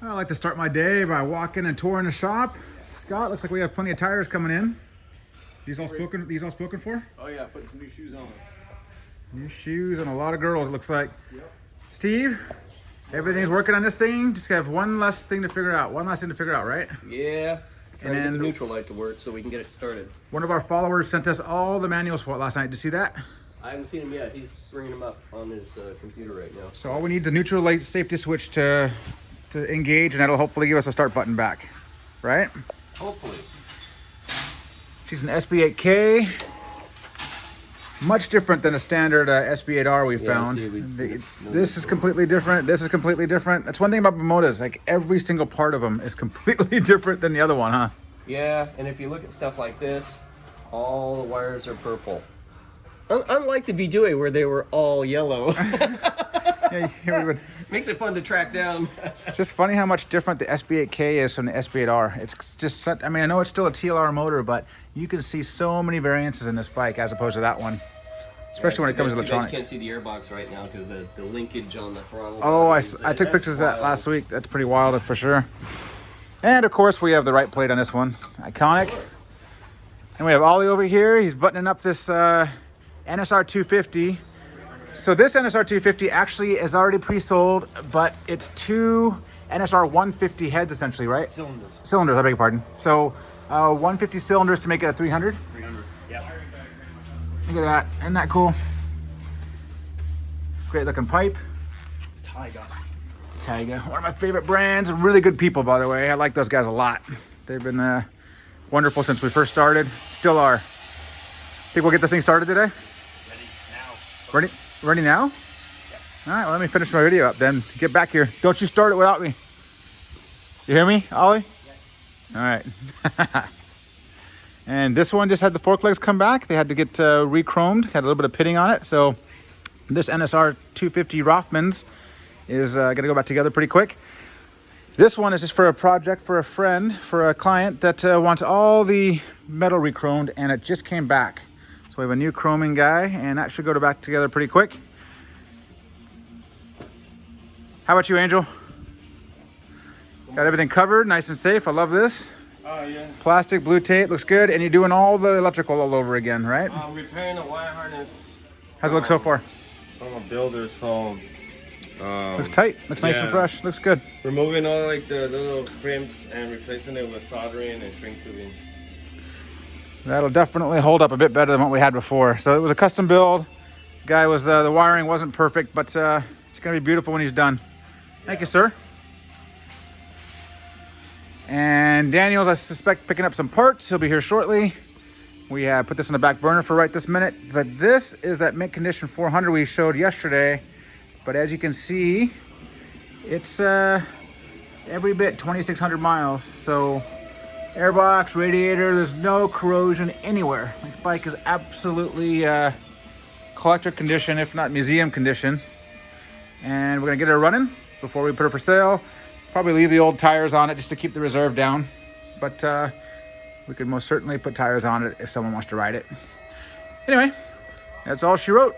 I like to start my day by walking and touring the shop. Scott, looks like we have plenty of tires coming in. These all spoken for? Oh yeah, putting some new shoes on. New shoes and a lot of girls, it looks like. Yep. Steve, everything's working on this thing. Just have one less thing to figure out. One last thing to figure out, right? Yeah. And Trying to get then the neutral light to work so we can get it started. one of our followers sent us all the manuals for it last night. Did you see that? I haven't seen him yet. He's bringing them up on his computer right now. So all we need is a neutral light safety switch to engage, and that'll hopefully give us a start button back, right? Hopefully. She's an SB8K. Much different than a standard SB8R we found. This is completely different. This is completely different. That's one thing about Bimotas. Like every single part of them is completely different than the other one, huh? Yeah, and if you look at stuff like this, all the wires are purple. Unlike the V2A where they were all yellow. Yeah, we would. Makes it fun to track down. It's just funny how much different the SB8K is from the SB8R. It's just such, I mean, I know it's still a TLR motor, but you can see so many variances in this bike as opposed to that one. Especially when it comes to electronics. You can't see the airbox right now because the linkage on the throttle. Oh, I took pictures of that last week. That's pretty wild for sure. And of course, we have the right plate on this one. Iconic. And we have Ollie over here. He's buttoning up this NSR 250. So this NSR 250 actually is already pre-sold, but it's two NSR 150 heads essentially, right? Cylinders. Cylinders, I beg your pardon. So 150 cylinders to make it a 300. 300. Yeah. Look at that. Isn't that cool? Great looking pipe. Taiga. One of my favorite brands. Really good people, by the way. I like those guys a lot. They've been wonderful since we first started. Still are. Think we'll get this thing started today? Ready now. Ready now? Yep. All right, well, let me finish my video up then. Get back here. Don't you start it without me. You hear me, Ollie? Yes. All right. And this one just had the fork legs come back. They had to get re-chromed. Had a little bit of pitting on it. So this NSR 250 Rothmans is going to go back together pretty quick. This one is just for a project for a friend, for a client that wants all the metal re-chromed, and it just came back. So we have a new chroming guy, and that should go back together pretty quick. How about you, Angel? Got everything covered, nice and safe. I love this. Yeah. Plastic, blue tape, looks good. And you're doing all the electrical all over again, right? Repairing the wire harness. How's it look so far? From a builder, so Looks tight, looks nice and fresh, looks good. removing all like the little crimps and replacing it with soldering and shrink tubing. That'll definitely hold up a bit better than what we had before. So it was a custom build. Guy was, the wiring wasn't perfect, but it's gonna be beautiful when he's done. Thank you, sir. And Daniel's, I suspect, picking up some parts. He'll be here shortly. We put this on the back burner for right this minute, but this is that mint condition 400 we showed yesterday. But as you can see, it's every bit 2,600 miles. So airbox, radiator, there's no corrosion anywhere. This bike is absolutely collector condition, if not museum condition. And we're gonna get her running before we put her for sale. Probably leave the old tires on it just to keep the reserve down. But we could most certainly put tires on it if someone wants to ride it. Anyway, that's all she wrote.